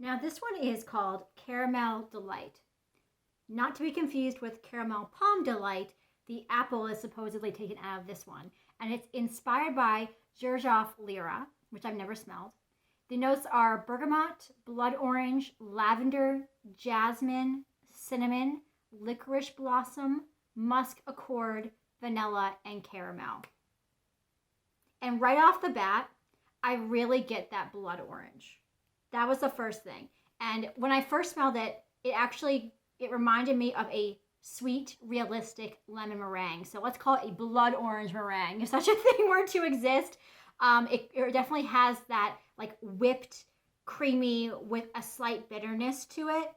Now this one is called Caramel Delight. Not to be confused with Caramel Pomme Delight. The apple is supposedly taken out of this one. And it's inspired by Xerjoff Lyra, which I've never smelled. The notes are bergamot, blood orange, lavender, jasmine, cinnamon, licorice blossom, musk accord, vanilla, and caramel. And right off the bat, I really get that blood orange. That was the first thing. And when I first smelled it, it reminded me of a sweet, realistic lemon meringue. So let's call it a blood orange meringue, if such a thing were to exist. It definitely has that like whipped, creamy with a slight bitterness to it.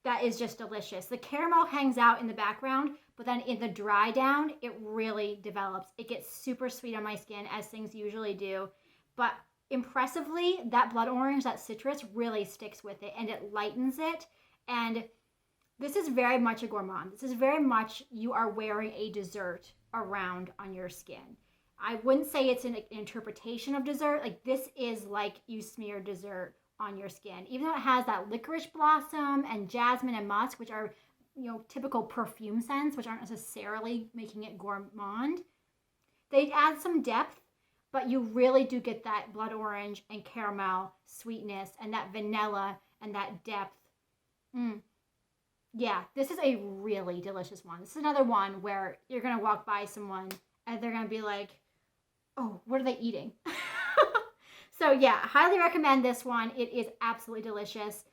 That is just delicious. The caramel hangs out in the background, but then in the dry down, it really develops. It gets super sweet on my skin, as things usually do. But impressively, that blood orange, that citrus really sticks with it and it lightens it. And this is very much a gourmand. This is very much you are wearing a dessert around on your skin. I wouldn't say it's an interpretation of dessert. Like this is like you smear dessert on your skin. Even though it has that licorice blossom and jasmine and musk, which are, typical perfume scents, which aren't necessarily making it gourmand. They add some depth, but you really do get that blood orange and caramel sweetness and that vanilla and that depth. Yeah, this is a really delicious one. This is another one where you're going to walk by someone and they're going to be like, oh, what are they eating? So yeah, highly recommend this one. It is absolutely delicious.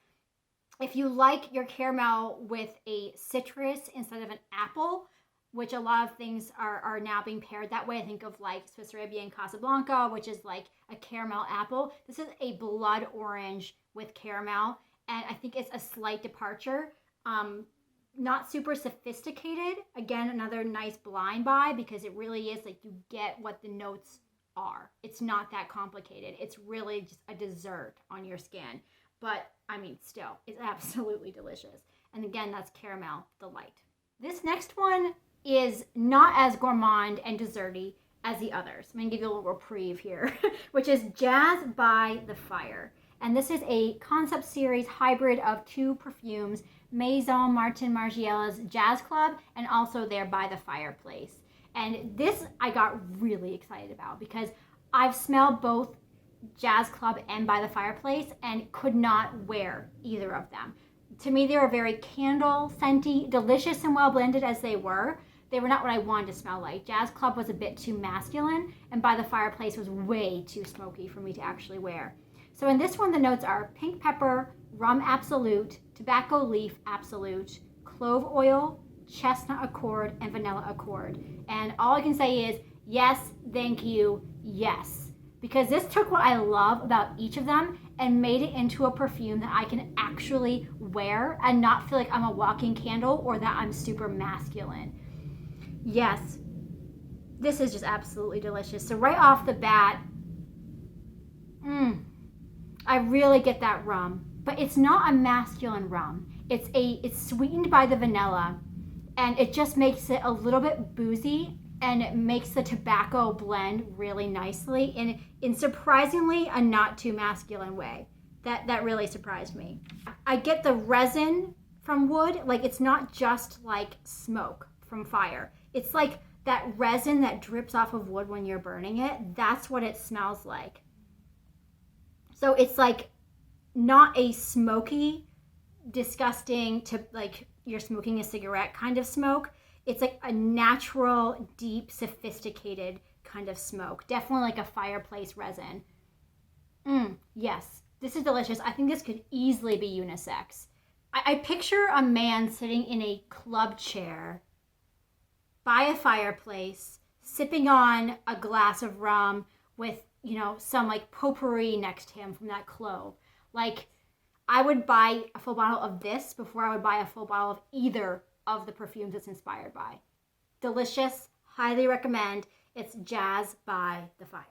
If you like your caramel with a citrus instead of an apple, which a lot of things are now being paired that way. I think of like Swiss Arabian Casablanca, which is like a caramel apple. This is a blood orange with caramel, and I think it's a slight departure. Not super sophisticated. Again, another nice blind buy because it really is like you get what the notes are. It's not that complicated. It's really just a dessert on your skin. But I mean, still, it's absolutely delicious. And again, that's Caramel Delight. This next one is not as gourmand and desserty as the others. I'm gonna give you a little reprieve here, which is Jazz by the Fire. And this is a concept series hybrid of two perfumes, Maison Martin Margiela's Jazz Club and also their By the Fireplace. And this I got really excited about because I've smelled both Jazz Club and By the Fireplace and could not wear either of them. To me, they were very candle scenty, delicious and well blended as they were. They were not what I wanted to smell like. Jazz Club was a bit too masculine and By the Fireplace was way too smoky for me to actually wear. So in this one, the notes are pink pepper, rum absolute, tobacco leaf absolute, clove oil, chestnut accord, and vanilla accord. And all I can say is yes, thank you, yes. Because this took what I love about each of them and made it into a perfume that I can actually wear and not feel like I'm a walking candle or that I'm super masculine. Yes, this is just absolutely delicious. So right off the bat, I really get that rum, but it's not a masculine rum. It's sweetened by the vanilla, and it just makes it a little bit boozy, and it makes the tobacco blend really nicely in surprisingly a not too masculine way. That really surprised me. I get the resin from wood, like it's not just like smoke from fire. It's like that resin that drips off of wood when you're burning it. That's what it smells like. So it's like not a smoky, disgusting to like you're smoking a cigarette kind of smoke. It's like a natural, deep, sophisticated kind of smoke. Definitely like a fireplace resin. Yes, this is delicious. I think this could easily be unisex. I picture a man sitting in a club chair by a fireplace, sipping on a glass of rum with, some like potpourri next to him from that clove. Like, I would buy a full bottle of this before I would buy a full bottle of either of the perfumes it's inspired by. Delicious, highly recommend. It's Jazz by the Fire.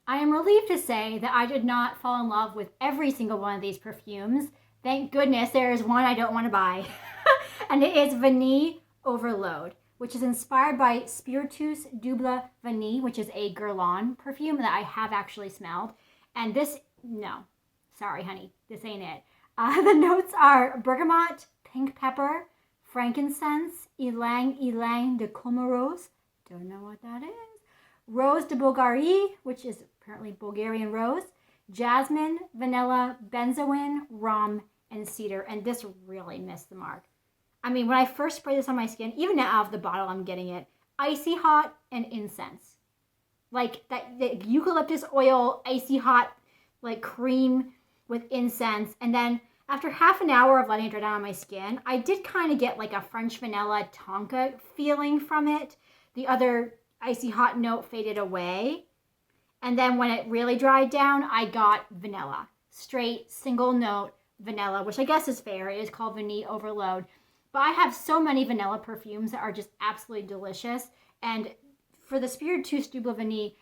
I am relieved to say that I did not fall in love with every single one of these perfumes. Thank goodness there is one I don't want to buy. And it is Vanille Overload, which is inspired by Spiritus Double Vanille, which is a Guerlain perfume that I have actually smelled. And this, no. Sorry, honey, this ain't it. The notes are bergamot, pink pepper, frankincense, ylang ylang de Comoros. Don't know what that is. Rose de Bulgarie, which is apparently Bulgarian rose, jasmine, vanilla, benzoin, rum, and cedar. And this really missed the mark. I mean, when I first sprayed this on my skin, even now out of the bottle, I'm getting it. Icy hot and incense. Like that, the eucalyptus oil, icy hot, like cream with incense. And then after half an hour of letting it dry down on my skin, I did kind of get like a French vanilla tonka feeling from it. The other icy hot note faded away. And then when it really dried down, I got vanilla. Straight, single note vanilla, which I guess is fair. It is called Vanille Overload. But I have so many vanilla perfumes that are just absolutely delicious. And for the Spiritus Double Vanille,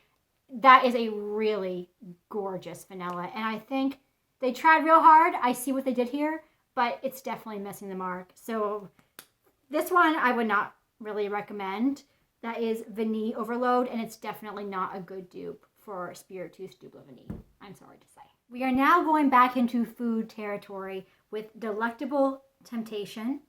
that is a really gorgeous vanilla. And I think they tried real hard. I see what they did here, but it's definitely missing the mark. So this one I would not really recommend. That is Vanille Overload, and it's definitely not a good dupe for Spiritus Double Vanille. I'm sorry to say. We are now going back into food territory with Delectable Temptation.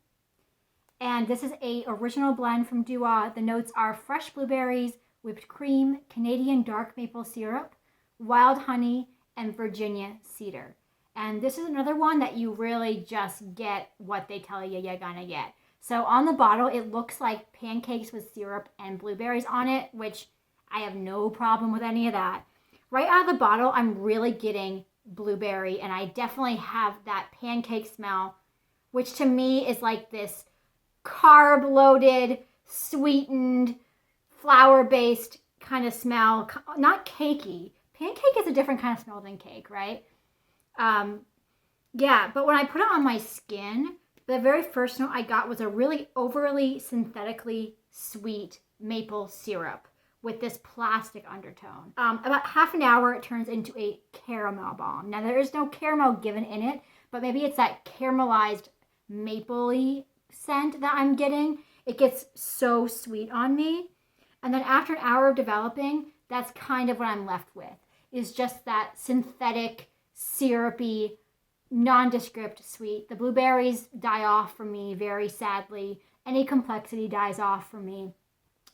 And this is a original blend from Dua. The notes are fresh blueberries, whipped cream, Canadian dark maple syrup, wild honey, and Virginia cedar. And this is another one that you really just get what they tell you you're gonna get. So on the bottle, it looks like pancakes with syrup and blueberries on it, which I have no problem with any of that. Right out of the bottle, I'm really getting blueberry, and I definitely have that pancake smell, which to me is like this carb-loaded, sweetened, flour-based kind of smell. Not cakey. Pancake is a different kind of smell than cake, right? Yeah, but when I put it on my skin, the very first note I got was a really overly synthetically sweet maple syrup with this plastic undertone. About half an hour, it turns into a caramel bomb. Now, there is no caramel given in it, but maybe it's that caramelized mapley scent that I'm getting. It gets so sweet on me. And then after an hour of developing, that's kind of what I'm left with, is just that synthetic, syrupy, nondescript sweet. The blueberries die off for me very sadly. Any complexity dies off for me.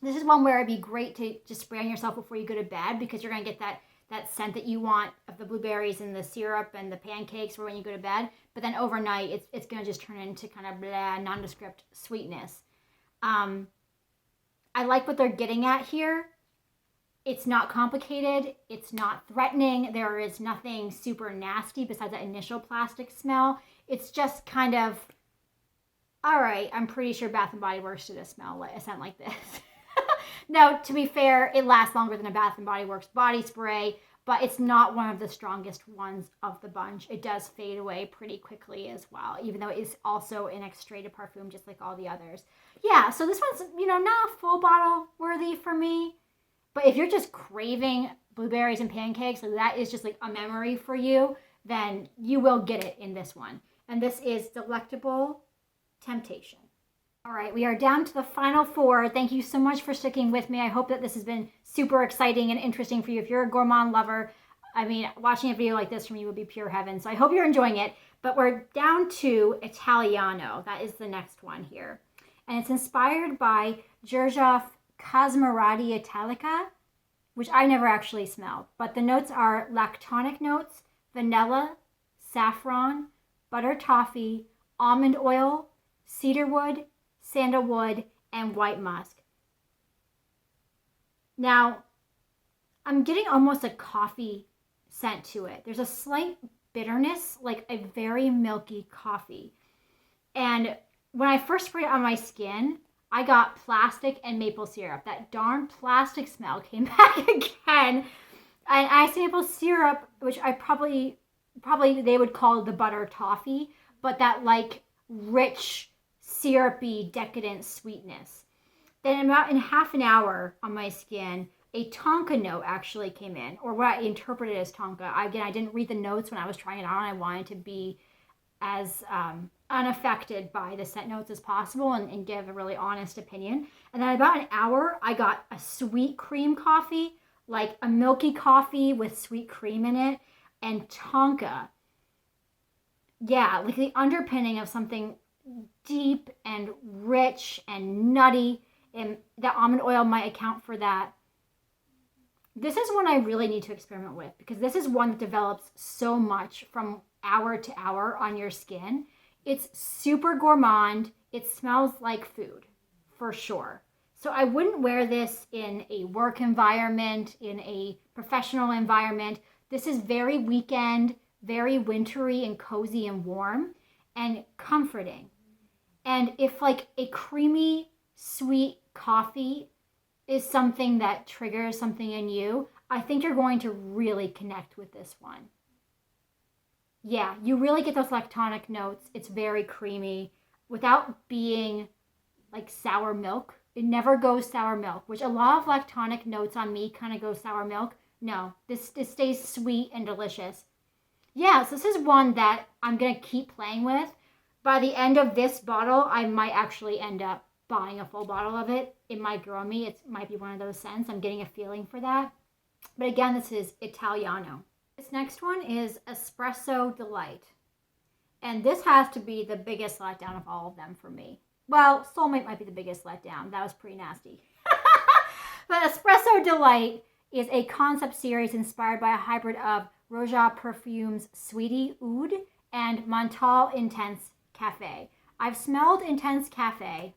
This is one where it'd be great to just spray on yourself before you go to bed, because you're going to get that scent that you want of the blueberries and the syrup and the pancakes for when you go to bed. But then overnight, it's going to just turn into kind of blah, nondescript sweetness. I like what they're getting at here. It's not complicated. It's not threatening. There is nothing super nasty besides that initial plastic smell. It's just kind of, all right, I'm pretty sure Bath & Body Works did a scent like this. Now, to be fair, it lasts longer than a Bath & Body Works body spray, but it's not one of the strongest ones of the bunch. It does fade away pretty quickly as well, even though it is also an Extrait Parfum just like all the others. Yeah, so this one's, not full bottle worthy for me. But if you're just craving blueberries and pancakes, like that is just like a memory for you, then you will get it in this one. And this is Delectable Temptation. All right, we are down to the final four. Thank you so much for sticking with me. I hope that this has been super exciting and interesting for you. If you're a gourmand lover, I mean, watching a video like this from you would be pure heaven. So I hope you're enjoying it. But we're down to Italiano. That is the next one here. And it's inspired by Xerjoff Cosmerati Italica, which I never actually smelled. But the notes are lactonic notes, vanilla, saffron, butter toffee, almond oil, cedarwood, sandalwood, and white musk. Now, I'm getting almost a coffee scent to it. There's a slight bitterness, like a very milky coffee. And when I first sprayed it on my skin, I got plastic and maple syrup. That darn plastic smell came back again. And iced maple syrup, which I probably they would call the butter toffee, but that like rich, syrupy, decadent sweetness. Then about in half an hour on my skin, a tonka note actually came in, or what I interpreted as tonka. Again, I didn't read the notes when I was trying it on. I wanted to be as unaffected by the scent notes as possible and give a really honest opinion. And then about an hour, I got a sweet cream coffee, like a milky coffee with sweet cream in it, and tonka. yeah, like the underpinning of something deep and rich and nutty, and the almond oil might account for that. This is one I really need to experiment with because this is one that develops so much from hour to hour on your skin. It's super gourmand. It smells like food for sure. So I wouldn't wear this in a work environment, in a professional environment. This is very weekend, very wintry and cozy and warm and comforting. And if like a creamy, sweet coffee is something that triggers something in you, I think you're going to really connect with this one. Yeah, you really get those lactonic notes. It's very creamy without being like sour milk. It never goes sour milk, which a lot of lactonic notes on me kind of go sour milk. No, this stays sweet and delicious. Yeah, so this is one that I'm going to keep playing with. By the end of this bottle, I might actually end up buying a full bottle of it. It might grow on me. It might be one of those scents. I'm getting a feeling for that. But again, this is Italiano. This next one is Espresso Delight. And this has to be the biggest letdown of all of them for me. Well, Soulmate might be the biggest letdown. That was pretty nasty. But Espresso Delight is a concept series inspired by a hybrid of Gourmand Perfumes Sweetie Oud and Menthol Intense Cafe. I've smelled Intense Cafe,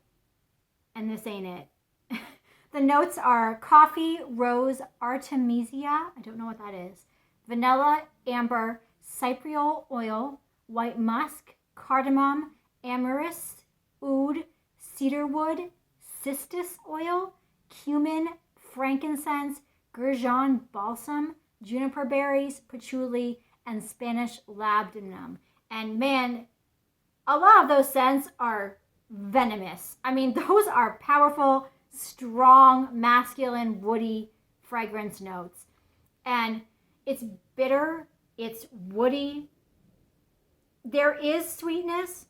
and this ain't it. The notes are coffee, rose, artemisia, I don't know what that is, vanilla, amber, cypriol oil, white musk, cardamom, amyris, oud, cedarwood, cistus oil, cumin, frankincense, Gurjan balsam, juniper berries, patchouli, and Spanish labdanum. And man, a lot of those scents are venomous. I mean, those are powerful, strong, masculine, woody fragrance notes. And it's bitter, it's woody. There is sweetness,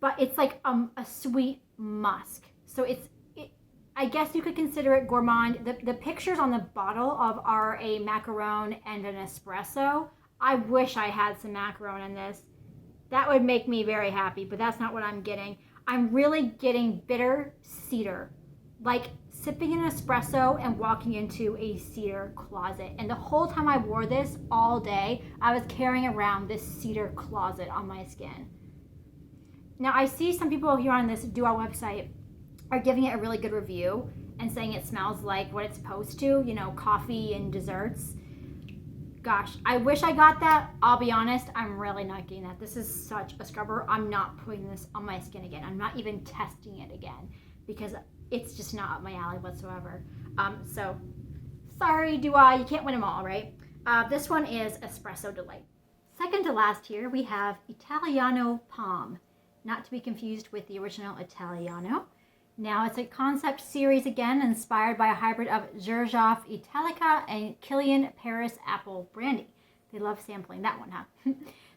but it's like a sweet musk. So I guess you could consider it gourmand. The pictures on the bottle are a macaron and an espresso. I wish I had some macaron in this. That would make me very happy, but that's not what I'm getting. I'm really getting bitter cedar, like sipping an espresso and walking into a cedar closet. And the whole time I wore this all day, I was carrying around this cedar closet on my skin. Now, I see some people here on this Duo website are giving it a really good review and saying it smells like what it's supposed to, you know, coffee and desserts. Gosh, I wish I got that. I'll be honest, I'm really not getting that. This is such a scrubber. I'm not putting this on my skin again. I'm not even testing it again because it's just not up my alley whatsoever. So, sorry, Duo, you can't win them all, right? This one is Espresso Delight. Second to last here, we have Italiano Pomme, not to be confused with the original Italiano. Now it's a concept series again, inspired by a hybrid of Xerjoff Italica and Kilian Paris Apple Brandy. They love sampling that one, huh?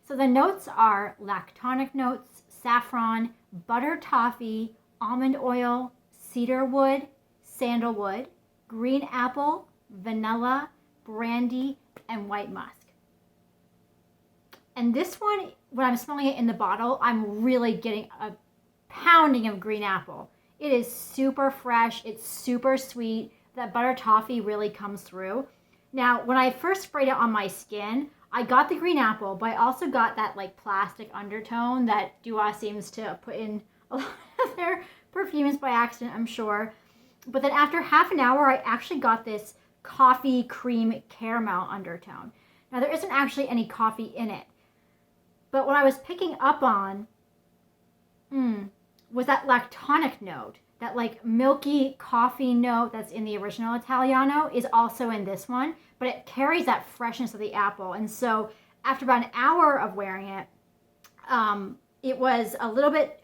So the notes are lactonic notes, saffron, butter toffee, almond oil, cedar wood, sandalwood, green apple, vanilla, brandy, and white musk. And this one, when I'm smelling it in the bottle, I'm really getting a pounding of green apple. It is super fresh. It's super sweet. That butter toffee really comes through. Now, when I first sprayed it on my skin, I got the green apple, but I also got that like plastic undertone that Duo seems to put in a lot of their perfumes by accident, I'm sure. But then after half an hour, I actually got this coffee cream caramel undertone. Now, there isn't actually any coffee in it. But what I was picking up on, was that lactonic note, that like milky coffee note that's in the original Italiano is also in this one, but it carries that freshness of the apple. And so after about an hour of wearing it, it was a little bit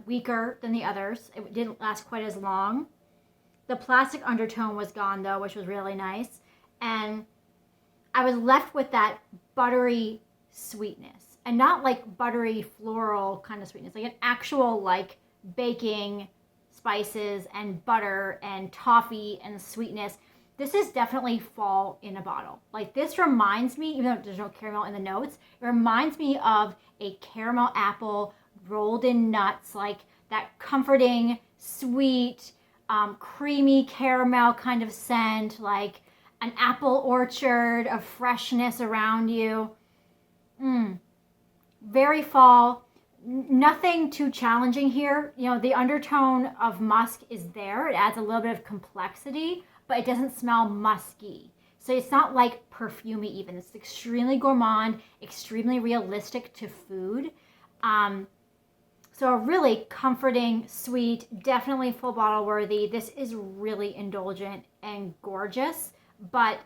weaker than the others. It didn't last quite as long. The plastic undertone was gone though, which was really nice. And I was left with that buttery sweetness, and not like buttery floral kind of sweetness, like an actual like baking spices and butter and toffee and sweetness. this is definitely fall in a bottle. Like this reminds me, even though there's no caramel in the notes, it reminds me of a caramel apple rolled in nuts, like that comforting, sweet, creamy caramel kind of scent, like an apple orchard of freshness around you. Very fall. Nothing too challenging here. You know, the undertone of musk is there. It adds a little bit of complexity, but it doesn't smell musky. So it's not like perfumey even. It's extremely gourmand, extremely realistic to food. So a really comforting, sweet, definitely full bottle worthy. This is really indulgent and gorgeous, but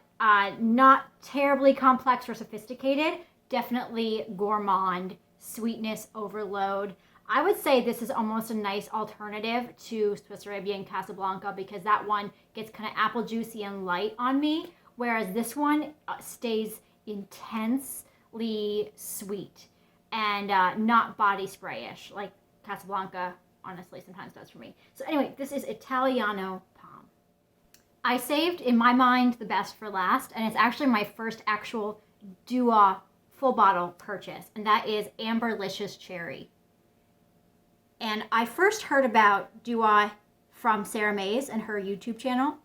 not terribly complex or sophisticated. Definitely gourmand, sweetness overload. I would say this is almost a nice alternative to Swiss Arabian Casablanca because that one gets kind of apple juicy and light on me, whereas this one stays intensely sweet and not body sprayish like Casablanca honestly sometimes does for me. So anyway, this is Italiano Pomme. I saved, in my mind, the best for last, and it's actually my first actual Dua full bottle purchase, and that is Amberlicious Cherry. And I first heard about Dua from Sarah Mays and her YouTube channel,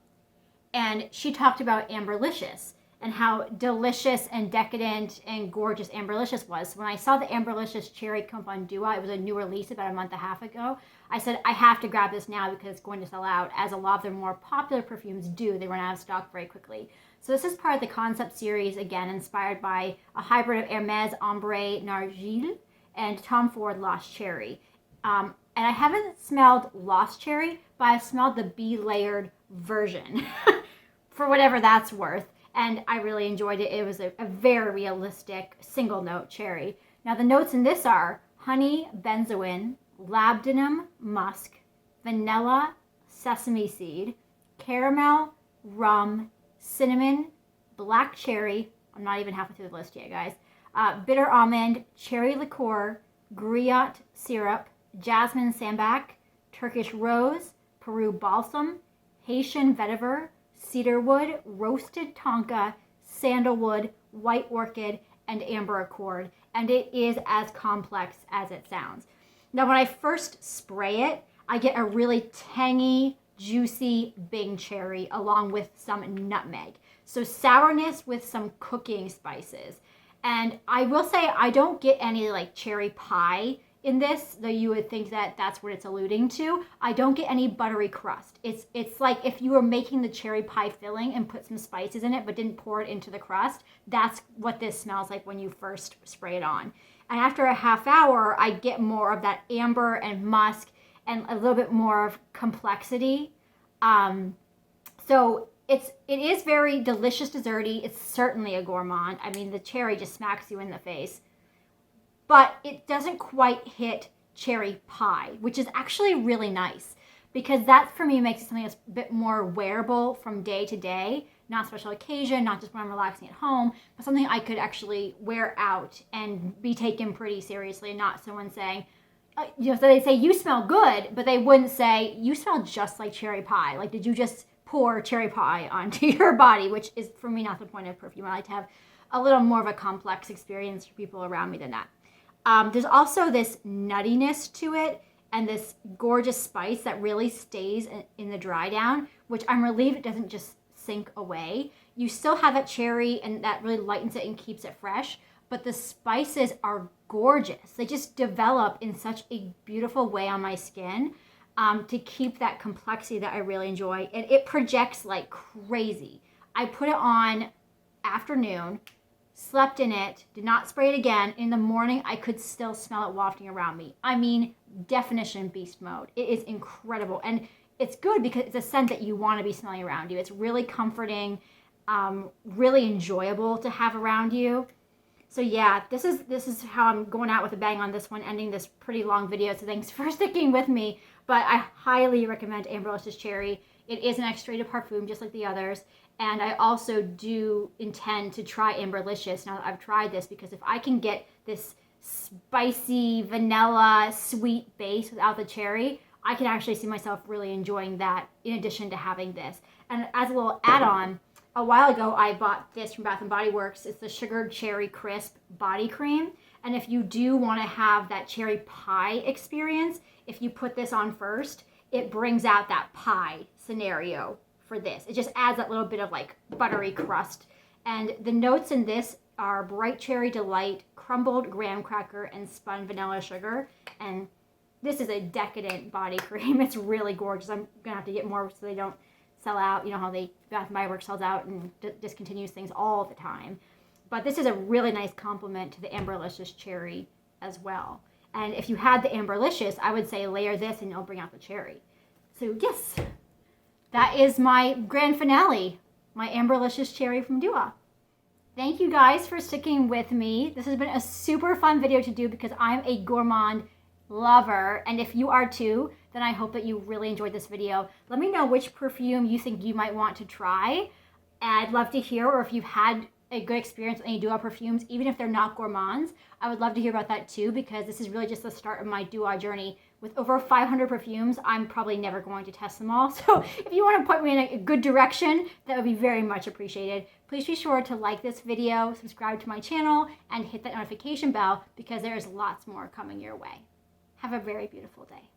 and she talked about Amberlicious and how delicious and decadent and gorgeous Amberlicious was. So when I saw the Amberlicious Cherry come up on Dua, it was a new release about a month and a half ago, I said, I have to grab this now because it's going to sell out, as a lot of their more popular perfumes do. They run out of stock very quickly. So this is part of the concept series, again, inspired by a hybrid of Hermes Ambre Nargile and Tom Ford Lost Cherry. And I haven't smelled Lost Cherry, but I've smelled the bee-layered version, for whatever that's worth. And I really enjoyed it. It was a very realistic single-note cherry. Now, the notes in this are honey, benzoin, labdanum, musk, vanilla, sesame seed, caramel, rum, cinnamon, black cherry. I'm not even halfway through the list yet, guys. Bitter almond, cherry liqueur, griotte syrup, jasmine sambac, Turkish rose, Peru balsam, Haitian vetiver, cedarwood, roasted tonka, sandalwood, white orchid, and amber accord. And it is as complex as it sounds. Now, when I first spray it, I get a really tangy, juicy Bing cherry along with some nutmeg. So sourness with some cooking spices. And I will say I don't get any like cherry pie in this, though you would think that that's what it's alluding to. I don't get any buttery crust. It's like if you were making the cherry pie filling and put some spices in it but didn't pour it into the crust. That's what this smells like when you first spray it on. And after a half hour, I get more of that amber and musk and a little bit more of complexity. So it is very delicious, desserty. It's certainly a gourmand. I mean, the cherry just smacks you in the face. But it doesn't quite hit cherry pie, which is actually really nice because that for me makes it something that's a bit more wearable from day to day, not special occasion, not just when I'm relaxing at home, but something I could actually wear out and be taken pretty seriously, and not someone saying, so they say, you smell good, but they wouldn't say, you smell just like cherry pie. Like, did you just pour cherry pie onto your body, which is, for me, not the point of perfume. I like to have a little more of a complex experience for people around me than that. There's also this nuttiness to it and this gorgeous spice that really stays in the dry down, which I'm relieved it doesn't just sink away. You still have that cherry and that really lightens it and keeps it fresh, but the spices are gorgeous. They just develop in such a beautiful way on my skin to keep that complexity that I really enjoy. And it projects like crazy. I put it on afternoon, slept in it, did not spray it again. In the morning, I could still smell it wafting around me. I mean, definition beast mode. It is incredible. And it's good because it's a scent that you want to be smelling around you. It's really comforting, really enjoyable to have around you. So yeah, this is how I'm going out with a bang on this one, ending this pretty long video. So thanks for sticking with me. But I highly recommend Amberlicious Cherry. It is an Extrait Parfum just like the others. And I also do intend to try Amberlicious now that I've tried this, because if I can get this spicy vanilla sweet base without the cherry, I can actually see myself really enjoying that in addition to having this. And as a little add-on, a while ago I bought this from Bath & Body Works. It's the Sugared Cherry Crisp Body Cream. And if you do want to have that cherry pie experience, if you put this on first, it brings out that pie scenario for this. It just adds that little bit of like buttery crust. And the notes in this are bright cherry delight, crumbled graham cracker, and spun vanilla sugar. And this is a decadent body cream. It's really gorgeous. I'm gonna have to get more so they don't sell out. You know how Bath & Body Works sells out and discontinues things all the time. But this is a really nice complement to the Amberlicious cherry as well. And if you had the Amberlicious, I would say layer this and it'll bring out the cherry. So yes, that is my grand finale, my Amberlicious cherry from Dua. Thank you guys for sticking with me. This has been a super fun video to do because I'm a gourmand lover. And if you are too, then I hope that you really enjoyed this video. Let me know which perfume you think you might want to try. I'd love to hear, or if you've had a good experience with any Dua perfumes, even if they're not gourmands. I would love to hear about that too, because this is really just the start of my Dua journey. With over 500 perfumes, I'm probably never going to test them all. So if you want to point me in a good direction, that would be very much appreciated. Please be sure to like this video, subscribe to my channel, and hit that notification bell because there is lots more coming your way. Have a very beautiful day.